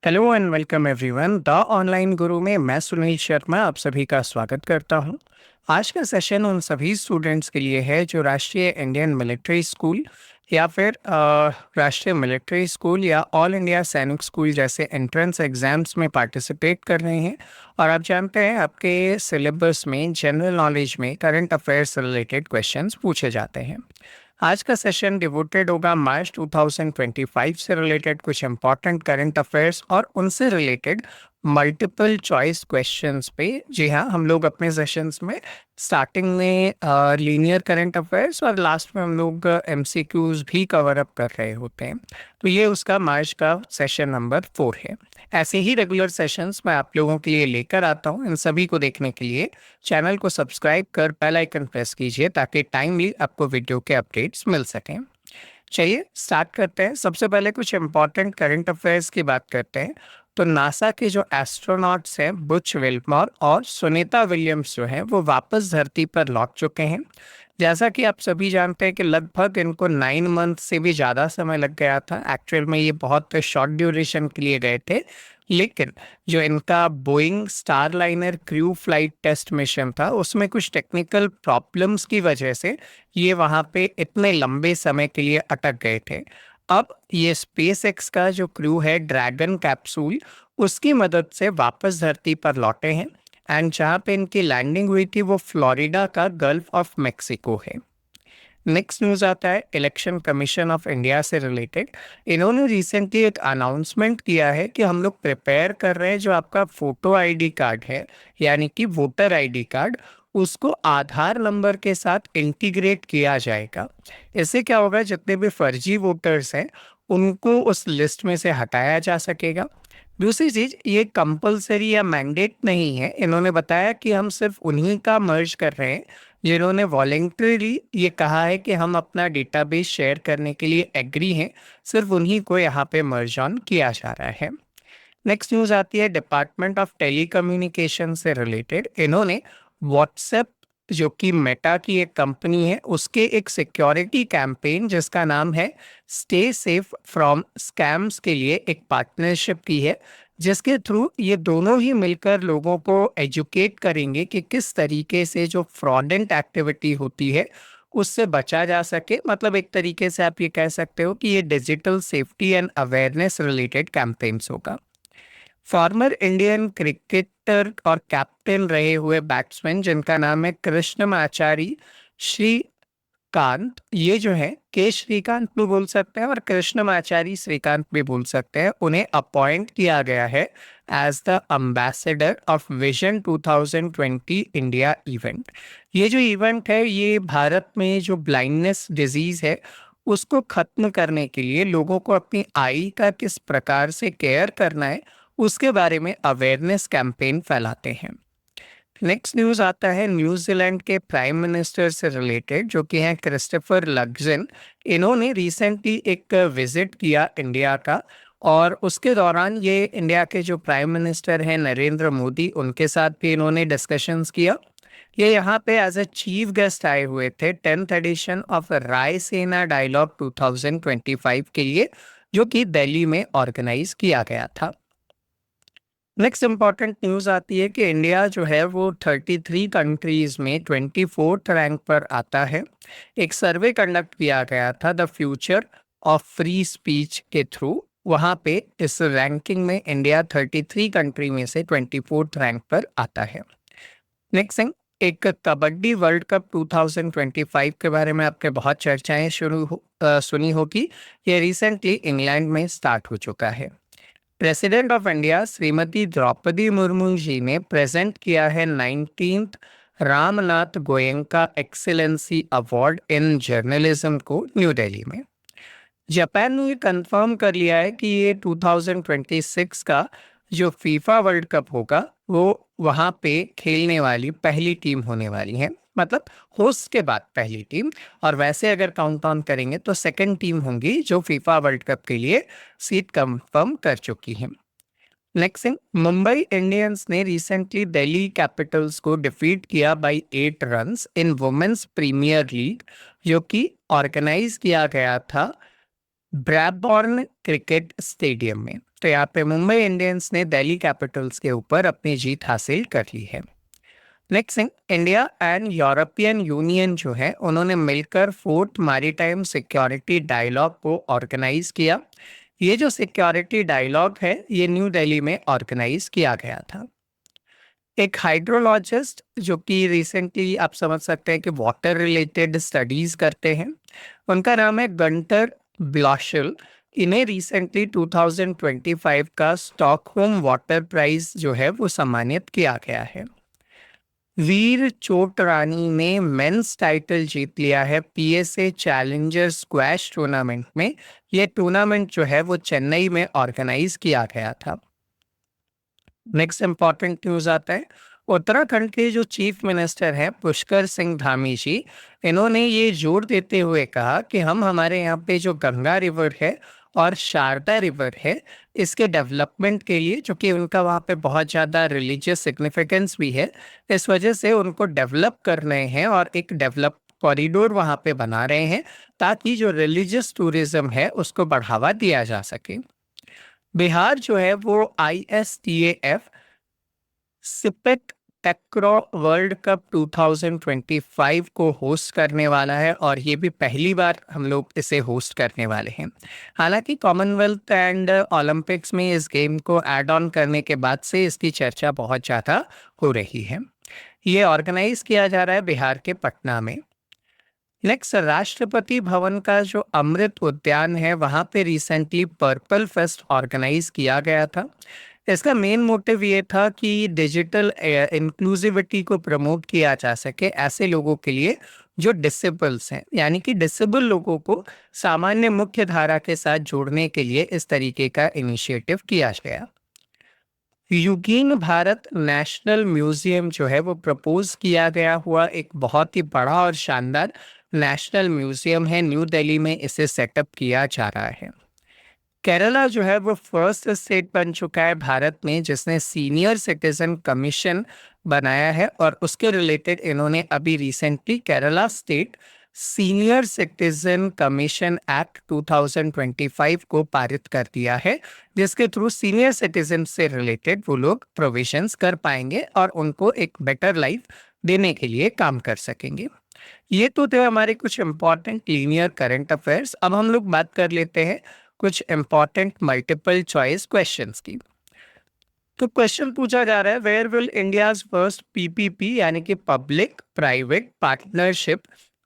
Hello and welcome everyone. The online गुरु में मैं सुनील शर्मा आप सभी का स्वागत करता हूं। आज का सेशन उन सभी स्टूडेंट्स के लिए है जो राष्ट्रीय इंडियन मिलिट्री स्कूल या फिर राष्ट्रीय मिलिट्री स्कूल या ऑल इंडिया सैनिक स्कूल जैसे एंट्रेंस एग्जाम्स में पार्टिसिपेट कर रहे हैं। और आप जानते हैं आपके सिलेबस में जनरल नॉलेज में करंट अफेयर्स से रिलेटेड क्वेश्चंस पूछे जाते हैं। आज का सेशन डिवोटेड होगा मार्च 2025 से रिलेटेड कुछ इंपॉर्टेंट करंट अफेयर्स और उनसे रिलेटेड मल्टीपल चॉइस क्वेश्चंस पे। जी हाँ, हम लोग अपने सेशंस में स्टार्टिंग में लीनियर करंट अफेयर्स और लास्ट में हम लोग एमसीक्यूज भी कवर अप कर रहे होते हैं। तो ये उसका मार्च का सेशन नंबर 4 है। ऐसे ही रेगुलर सेशंस मैं आप लोगों के लिए लेकर आता हूँ। इन सभी को देखने के लिए चैनल को सब्सक्राइब कर बेल आइकन प्रेस कीजिए ताकि टाइमली आपको वीडियो के अपडेट्स मिल सकें। चलिए स्टार्ट करते हैं। सबसे पहले कुछ इंपॉर्टेंट करंट अफेयर्स की बात करते हैं। तो नासा के जो एस्ट्रोनॉट्स हैं बुच विल्मर और सुनीता विलियम्स जो हैं वो वापस धरती पर लौट चुके हैं। जैसा कि आप सभी जानते हैं कि लगभग इनको 9 मंथ से भी ज़्यादा समय लग गया था। एक्चुअल में ये बहुत शॉर्ट ड्यूरेशन के लिए गए थे, लेकिन जो इनका Boeing Starliner crew flight test mission था उसमें कुछ टेक्निकल प्रॉब्लम्स की वजह से ये वहाँ पे इतने लंबे समय के लिए अटक गए थे। अब ये स्पेस एक्स का जो क्रू है ड्रैगन कैप्सूल उसकी मदद से वापस धरती पर लौटे हैं। एंड जहाँ पे इनकी लैंडिंग हुई थी वो फ्लोरिडा का गल्फ ऑफ मेक्सिको है। नेक्स्ट न्यूज़ आता है इलेक्शन कमीशन ऑफ इंडिया से रिलेटेड। इन्होंने रिसेंटली एक अनाउंसमेंट किया है कि हम लोग प्रिपेयर कर रहे हैं जो आपका फोटो आईडी कार्ड है यानी कि वोटर आईडी कार्ड उसको आधार नंबर के साथ इंटीग्रेट किया जाएगा। इससे क्या होगा, जितने भी फर्जी वोटर्स हैं उनको उस लिस्ट में से हटाया जा सकेगा। दूसरी चीज, ये कंपलसरी या मैंडेट नहीं है। इन्होंने बताया कि हम सिर्फ उन्हीं का मर्ज कर रहे हैं जिन्होंने वॉलेंटरीली ये कहा है कि हम अपना डेटाबेस शेयर करने के लिए एग्री हैं। सिर्फ उन्हीं को यहाँ पे मर्ज ऑन किया जा रहा है। नेक्स्ट न्यूज़ आती है डिपार्टमेंट ऑफ टेलीकम्युनिकेशन से रिलेटेड। इन्होंने व्हाट्सएप जो कि मेटा की एक कंपनी है उसके एक सिक्योरिटी कैंपेन जिसका नाम है स्टे सेफ फ्रॉम स्कैम्स के लिए एक पार्टनरशिप की है, जिसके थ्रू ये दोनों ही मिलकर लोगों को एजुकेट करेंगे कि किस तरीके से जो फ्रॉडेंट एक्टिविटी होती है उससे बचा जा सके। मतलब एक तरीके से आप ये कह सकते हो कि ये digital safety and awareness related campaigns होगा। फॉर्मर इंडियन क्रिकेटर और कैप्टन रहे हुए बैट्समैन जिनका नाम है कृष्णमाचारी श्रीकांत, ये जो है के श्रीकांत भी बोल सकते हैं और कृष्णमाचारी श्रीकांत भी बोल सकते हैं, उन्हें अपॉइंट किया गया है as the ambassador of vision 2020 India event. ये जो इवेंट है ये भारत में जो ब्लाइंडनेस डिजीज है उसको खत्म करने के लिए लोगों को अपनी आई का किस प्रकार से केयर करना है उसके बारे में अवेयरनेस कैंपेन फैलाते हैं। नेक्स्ट न्यूज़ आता है न्यूजीलैंड के प्राइम मिनिस्टर से रिलेटेड जो कि हैं क्रिस्टोफर लक्जेन। इन्होंने रिसेंटली एक विजिट किया इंडिया का और उसके दौरान ये इंडिया के जो प्राइम मिनिस्टर हैं नरेंद्र मोदी उनके साथ भी इन्होंने डिस्कशंस किया। ये यहाँ पे एज ए चीफ गेस्ट आए हुए थे 10th addition of Raisena dialogue 2025 के लिए जो कि दिल्ली में ऑर्गेनाइज किया गया था। नेक्स्ट इंपॉर्टेंट न्यूज़ आती है कि इंडिया जो है वो 33 कंट्रीज में 24th रैंक पर आता है। एक सर्वे कंडक्ट किया गया था the future of free speech के थ्रू, वहाँ पे इस रैंकिंग में इंडिया 33 कंट्री में से 24th रैंक पर आता है। नेक्स्ट थिंग, एक कबड्डी वर्ल्ड कप 2025 के बारे में आपने बहुत चर्चाएं सुनी होगी। ये रिसेंटली इंग्लैंड में स्टार्ट हो चुका है। President of India Shrimati Droupadi Murmu ji ने प्रेजेंट किया है 19th Ramnath Goenka excellence award in journalism को न्यू दिल्ली में। जापान ने कंफर्म कर लिया है कि ये 2026 का जो फीफा वर्ल्ड कप होगा वो वहाँ पे खेलने वाली पहली टीम होने वाली है। मतलब होस्ट के बाद पहली टीम, और वैसे अगर काउंट ऑन करेंगे तो सेकंड टीम होंगी जो फीफा वर्ल्ड कप के लिए सीट कंफर्म कर चुकी है। नेक्स्ट थिंग, मुंबई इंडियंस ने रिसेंटली दिल्ली कैपिटल्स को डिफीट किया by 8 runs in Women's Premier League जो कि ऑर्गेनाइज किया गया था ब्रैडबॉर्न क्रिकेट स्टेडियम में। तो यहाँ पे मुंबई इंडियंस ने दिल्ली कैपिटल्स के ऊपर अपनी जीत हासिल कर ली है। Next thing, India and European union जो है उन्होंने मिलकर फोर्थ मैरीटाइम सिक्योरिटी डायलॉग को ऑर्गेनाइज किया। ये जो सिक्योरिटी डायलॉग है ये न्यू दिल्ली में ऑर्गेनाइज किया गया था। एक हाइड्रोलॉजिस्ट जो कि रिसेंटली आप समझ सकते हैं कि वाटर रिलेटेड स्टडीज करते हैं, उनका नाम है गंटर ब्लॉशल। इन्हें रिसेंटली 2025 का स्टॉकहोम वाटर प्राइज जो है वो सम्मानित किया गया है। वीर चोटरानी ने मेंस टाइटल जीत लिया है पीएसए चैलेंजर स्क्वैश टूर्नामेंट में। यह टूर्नामेंट जो है वो चेन्नई में ऑर्गेनाइज किया गया था। नेक्स्ट इंपॉर्टेंट न्यूज आता है, उत्तराखंड के जो चीफ मिनिस्टर हैं पुष्कर सिंह धामी जी, इन्होंने ये जोर देते हुए कहा कि हम हमारे यहाँ पे जो गंगा रिवर है और शारदा रिवर है इसके डेवलपमेंट के लिए, जो कि उनका वहाँ पे बहुत ज़्यादा रिलीजियस सिग्निफिकेंस भी है, इस वजह से उनको डेवलप कर रहे हैं और एक डेवलप कॉरिडोर वहाँ पे बना रहे हैं ताकि जो रिलीजियस टूरिज्म है उसको बढ़ावा दिया जा सके। बिहार जो है वो ISTAF सिपेट टैक्रो वर्ल्ड कप 2025 को होस्ट करने वाला है और ये भी पहली बार हम लोग इसे होस्ट करने वाले हैं। हालांकि कॉमनवेल्थ एंड ओलंपिक्स में इस गेम को ऐड ऑन करने के बाद से इसकी चर्चा बहुत ज़्यादा हो रही है। ये ऑर्गेनाइज किया जा रहा है बिहार के पटना में। नेक्स्ट, राष्ट्रपति भवन का जो अमृत उद्यान है वहाँ पे रिसेंटली पर्पल फेस्ट ऑर्गेनाइज किया गया था। इसका मेन मोटिव ये था कि डिजिटल इंक्लूसिविटी को प्रमोट किया जा सके ऐसे लोगों के लिए जो डिसेबल्स हैं, यानी कि डिसेबल लोगों को सामान्य मुख्य धारा के साथ जोड़ने के लिए इस तरीके का इनिशिएटिव किया गया। युगीन भारत नेशनल म्यूजियम जो है वो प्रपोज किया गया हुआ एक बहुत ही बड़ा और शानदार नेशनल म्यूजियम है। न्यू दिल्ली में इसे सेटअप किया जा रहा है। केरला जो है वो फर्स्ट स्टेट बन चुका है भारत में जिसने सीनियर सिटीजन कमीशन बनाया है और उसके रिलेटेड इन्होंने अभी recently Kerala state senior citizen commission act 2025 को पारित कर दिया है, जिसके थ्रू सीनियर सिटीजन से रिलेटेड वो लोग प्रोविजंस कर पाएंगे और उनको एक बेटर लाइफ देने के लिए काम कर सकेंगे। ये तो थे हमारे कुछ इंपॉर्टेंट लीनियर करंट अफेयर्स। अब हम लोग बात कर लेते हैं कुछ इंपॉर्टेंट मल्टीपल चॉइस क्वेश्चंस की। तो क्वेश्चन पूछा जा रहा है, where will India's first PPP यानी कि public private partnership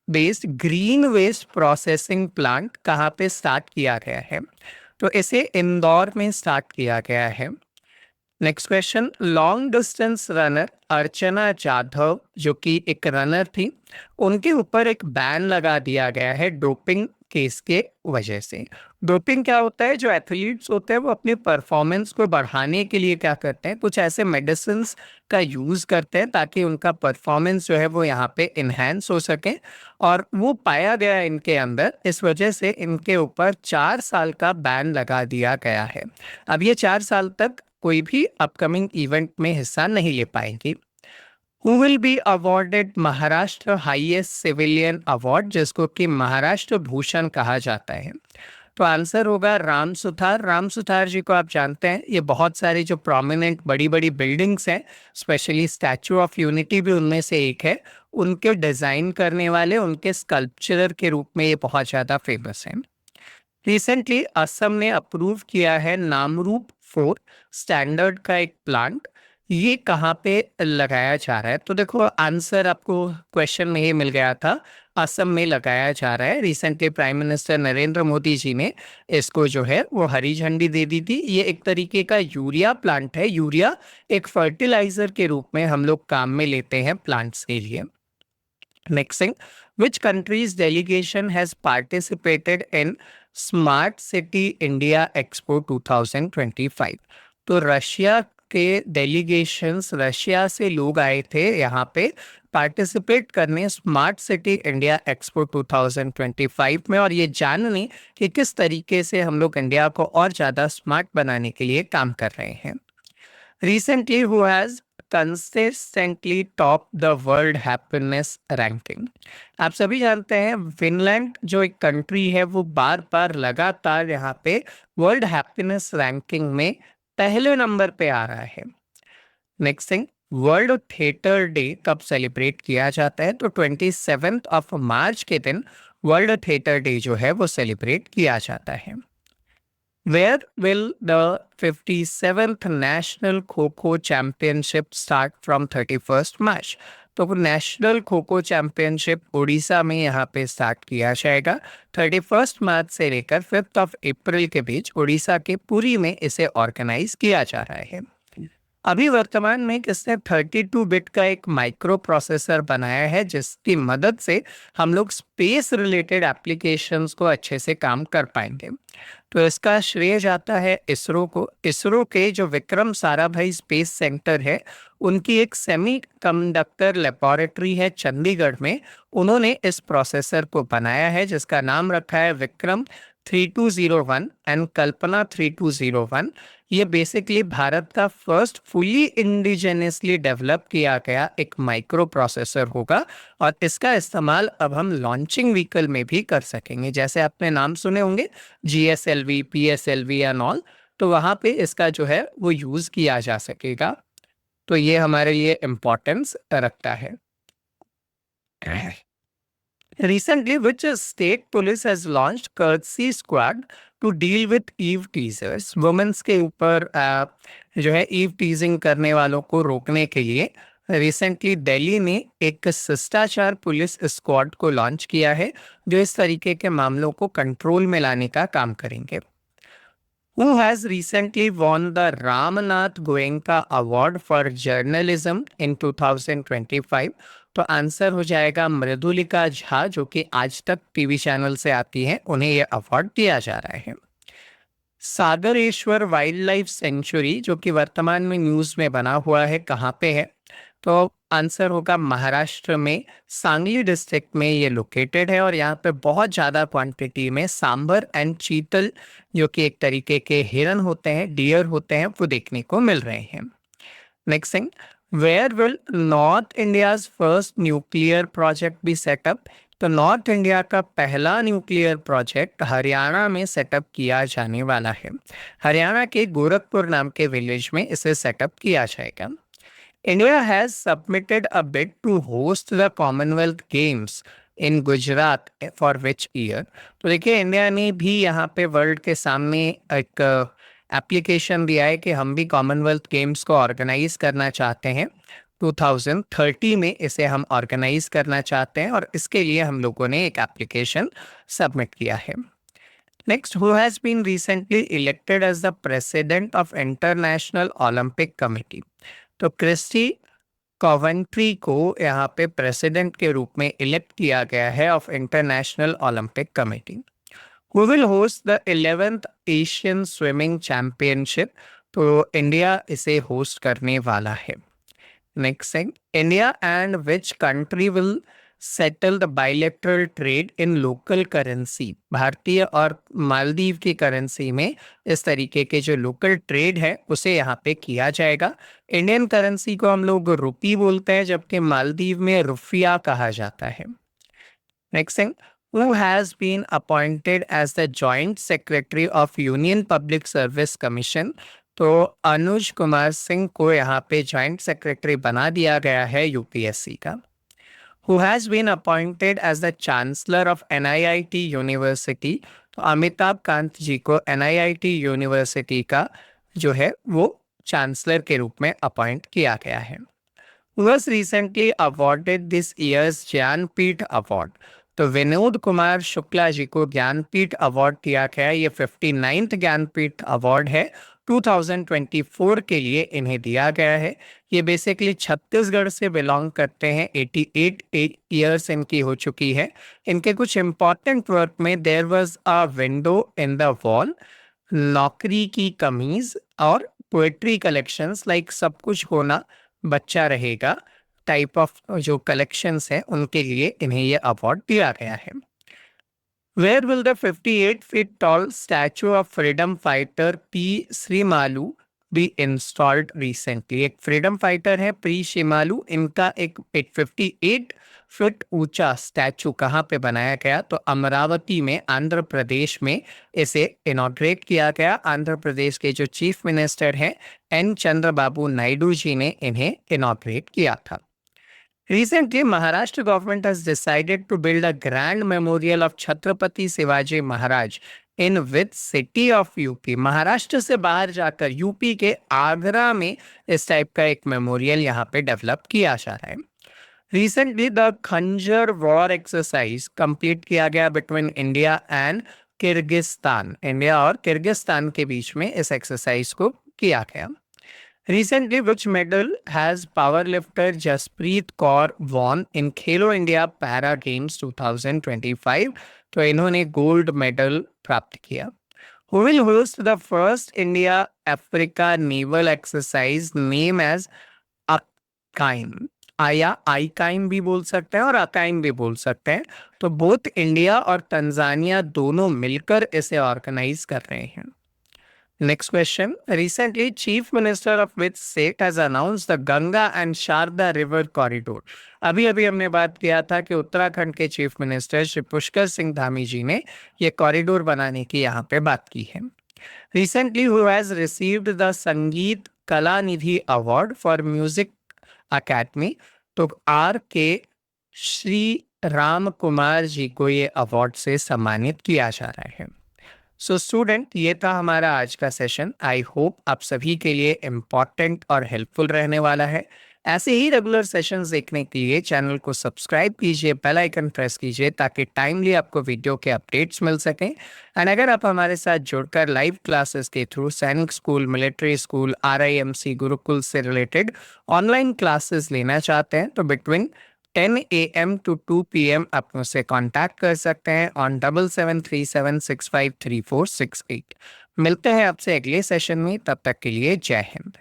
based green waste processing plant कहाँ पे स्टार्ट किया गया है? तो इसे इंदौर में स्टार्ट किया गया है। Next question, long distance runner Archana Jadhav जो कि एक रनर थी, उनके ऊपर एक बैन लगा दिया गया है डोपिंग केस के वजह से। डोपिंग क्या होता है? जो एथलीट्स होते हैं वो अपनी परफॉर्मेंस को बढ़ाने के लिए क्या करते हैं, कुछ ऐसे मेडिसिन का यूज़ करते हैं ताकि उनका परफॉर्मेंस जो है वो यहाँ पे इन्हेंस हो सके, और वो पाया गया इनके अंदर। इस वजह से इनके ऊपर 4 साल का बैन लगा दिया गया है। अब ये 4 साल तक कोई भी अपकमिंग इवेंट में हिस्सा नहीं ले पाएंगी। Who will be awarded Maharashtra highest civilian award, जिसको कि महाराष्ट्र भूषण कहा जाता है? तो आंसर होगा राम सुथार। राम सुथार जी को आप जानते हैं, ये बहुत सारी जो प्रोमिनेंट बड़ी बड़ी बिल्डिंग्स हैं, स्पेशली स्टैचू ऑफ यूनिटी भी उनमें से एक है, उनके डिज़ाइन करने वाले, उनके स्कल्पचरर के रूप में ये बहुत ज़्यादा फेमस हैं। रिसेंटली असम ने अप्रूव किया है नामरूप 4 स्टैंडर्ड का एक प्लांट। ये कहाँ पे लगाया जा रहा है? तो देखो आंसर आपको क्वेश्चन में ही मिल गया था, असम में लगाया जा रहा है। Recently prime minister Narendra Modi ji ने इसको जो है वो हरी झंडी दे दी थी। ये एक तरीके का यूरिया प्लांट है। यूरिया एक फर्टिलाइजर के रूप में हम लोग काम में लेते हैं प्लांट्स के लिए। Next thing, which country's delegation has participated in Smart City India Expo 2025? तो रशिया के डेलीगेशंस, रशिया से लोग आए थे यहाँ पे पार्टिसिपेट करने स्मार्ट सिटी इंडिया एक्सपो 2025 में, और ये जानने कि किस तरीके से हम लोग इंडिया को और ज़्यादा स्मार्ट बनाने के लिए काम कर रहे हैं। Recently, who has consistently top the world happiness ranking. आप सभी जानते हैं फिनलैंड जो एक कंट्री है वो बार बार लगातार यहाँ पे वर्ल्ड हैप्पीनेस रैंकिंग में पहले नंबर पे आ रहा है। Next thing, world theatre day कब सेलिब्रेट किया जाता है? तो 27 मार्च के दिन वर्ल्ड थिएटर डे जो है वो सेलिब्रेट किया जाता है। Where will the 57th National Kho-Kho Championship start from 31st March? तो वो नेशनल खो खो चैंपियनशिप उड़ीसा में यहाँ पे स्टार्ट किया जाएगा। 31 मार्च से लेकर 5 अप्रैल के बीच उड़ीसा के पुरी में इसे ऑर्गेनाइज किया जा रहा है। अभी वर्तमान में किसने 32 बिट का एक माइक्रो प्रोसेसर बनाया है जिसकी मदद से हम लोग स्पेस रिलेटेड एप्लीकेशंस को अच्छे से काम कर पाएंगे। तो इसका श्रेय जाता है इसरो को। इसरो के जो विक्रम साराभाई स्पेस सेंटर है उनकी एक सेमी कंडक्टर लेबोरेटरी है चंडीगढ़ में, उन्होंने इस प्रोसेसर को बनाया है जिसका नाम रखा है विक्रम 3201 एंड कल्पना 3201। ये बेसिकली भारत का फर्स्ट फुली इंडिजिनियसली डेवलप किया गया एक माइक्रो प्रोसेसर होगा और इसका इस्तेमाल अब हम लॉन्चिंग व्हीकल में भी कर सकेंगे। जैसे आपने नाम सुने होंगे GSLV, PSLV एंड ऑल, तो वहाँ पे इसका जो है वो यूज़ किया जा सकेगा। तो ये हमारे लिए इम्पोर्टेंस रखता है। Recently, which state police has launched courtesy squad to deal with eve teasers? Women's के ऊपर जो है ईव टीजिंग करने वालों को रोकने के लिए रिसेंटली दिल्ली ने एक शिष्टाचार पुलिस स्क्वाड को लॉन्च किया है जो इस तरीके के मामलों को कंट्रोल में लाने का काम करेंगे। Who has recently won the Ramnath Goenka Award for Journalism in 2025? तो आंसर हो जाएगा मृदुलिका झा जो कि आज तक टीवी चैनल से आती हैं, उन्हें यह अवार्ड दिया जा रहा है। सागरेश्वर वाइल्ड लाइफ सेंचुरी जो कि वर्तमान में न्यूज़ में बना हुआ है, कहाँ पे है? तो आंसर होगा महाराष्ट्र में सांगली डिस्ट्रिक्ट में ये लोकेटेड है और यहाँ पे बहुत ज़्यादा क्वांटिटी में सांबर एंड चीतल जो कि एक तरीके के हिरन होते हैं, डियर होते हैं, वो देखने को मिल रहे हैं। Next thing, where will north India's first nuclear project be set up? तो नॉर्थ इंडिया का पहला न्यूक्लियर प्रोजेक्ट हरियाणा में सेटअप किया जाने वाला है। हरियाणा के गोरखपुर नाम के विलेज में इसे सेटअप किया जाएगा। India has submitted a bid to host the Commonwealth Games in Gujarat for which year? तो देखिए इंडिया ने भी यहाँ पे वर्ल्ड के सामने एक एप्लीकेशन दिया है कि हम भी कॉमनवेल्थ गेम्स को ऑर्गेनाइज करना चाहते हैं। 2030 में इसे हम ऑर्गेनाइज करना चाहते हैं और इसके लिए हम लोगों ने एक एप्लीकेशन सबमिट किया है। Next, who has been recently elected as the president of International Olympic Committee? तो क्रिस्टी कॉवेंट्री को यहाँ पे प्रेसिडेंट के रूप में इलेक्ट किया गया है of international Olympic committee. Who will host the 11th Asian swimming championship? तो इंडिया इसे होस्ट करने वाला है। Next thing, India and which country will settle the bilateral trade in local currency? भारतीय और मालदीव की करेंसी में इस तरीके के जो लोकल ट्रेड है उसे यहाँ पे किया जाएगा। इंडियन करेंसी को हम लोग रुपी बोलते हैं जबकि मालदीव में रुफिया कहा जाता है। Next thing, who has been appointed as the joint secretary of Union Public Service Commission? तो अनुज कुमार सिंह को यहाँ पे जॉइंट सेक्रेटरी बना दिया गया है यूपीएससी का। Who has been appointed as the chancellor of NIIT University? तो अमिताभ कांत जी को NIIT यूनिवर्सिटी का जो है वो चांसलर के रूप में अपॉइंट किया गया है। Who was recently awarded this year's Jnanpith award? तो विनोद कुमार शुक्ला जी को ज्ञानपीठ अवार्ड दिया गया। ये 59th ज्ञानपीठ अवार्ड है, 2024 के लिए इन्हें दिया गया है। ये बेसिकली छत्तीसगढ़ से बिलोंग करते हैं। 88 ईयर्स इनकी हो चुकी है। इनके कुछ इम्पॉर्टेंट वर्क में there was a window in the wall, नौकरी की कमीज और पोएट्री कलेक्शंस लाइक सब कुछ होना बच्चा रहेगा टाइप ऑफ जो कलेक्शंस हैं उनके लिए इन्हें ये अवार्ड दिया गया है। Where will the 58 feet tall statue of freedom fighter P. Srimalu be installed recently. एक फ्रीडम फाइटर है प्री शिमालू, इनका एक 858 फुट ऊंचा स्टैचू कहाँ पे बनाया गया? तो अमरावती में, आंध्र प्रदेश में इसे इनॉग्रेट किया गया। आंध्र प्रदेश के जो चीफ मिनिस्टर हैं एन चंद्रबाबू नायडू जी ने इन्हें इनॉग्रेट किया था। Recently, Maharashtra government has decided to build a grand memorial of Chhatrapati Shivaji Maharaj in which city of UP. Maharashtra से बाहर जाकर यूपी के आगरा में इस टाइप का एक मेमोरियल यहाँ पे डेवलप किया जा रहा है। रिसेंटली द खंजर वॉर एक्सरसाइज कंप्लीट किया गया between India and Kyrgyzstan. India और किर्गिस्तान के बीच में इस एक्सरसाइज को किया गया। Recently, which medal has powerlifter Jasprit Kaur won in Khelo India Para Games 2025? तो इन्होंने गोल्ड मेडल प्राप्त किया। Who will host the first India Africa naval exercise name as AKIM? आया आईकाइम भी बोल सकते हैं और अकाइम भी बोल सकते हैं। तो बोथ इंडिया और तंजानिया दोनों मिलकर इसे ऑर्गेनाइज कर रहे हैं। Next question. Recently, Chief Minister of which state has announced the Ganga and Sharda River Corridor? अभी अभी हमने बात किया था कि उत्तराखंड के चीफ मिनिस्टर श्री पुष्कर सिंह धामी जी ने ये कॉरिडोर बनाने की यहाँ पे बात की है। Recently, who has received the संगीत कला निधि अवार्ड फॉर म्यूजिक अकेडमी? तो आर के श्री राम कुमार जी को ये अवार्ड से सम्मानित किया जा रहा है। सो स्टूडेंट, ये था हमारा आज का सेशन। आई होप आप सभी के लिए इम्पॉर्टेंट और हेल्पफुल रहने वाला है। ऐसे ही रेगुलर सेशंस देखने के लिए चैनल को सब्सक्राइब कीजिए, बेल आइकन प्रेस कीजिए ताकि टाइमली आपको वीडियो के अपडेट्स मिल सकें। एंड अगर आप हमारे साथ जुड़कर लाइव क्लासेस के थ्रू सैनिक school, military school, RIMC, Gurukul से रिलेटेड ऑनलाइन क्लासेस लेना चाहते हैं तो बिटवीन 10 AM to 2 PM आप मुझसे कांटेक्ट कर सकते हैं ऑन 7737653468। मिलते हैं आपसे अगले सेशन में, तब तक के लिए जय हिंद।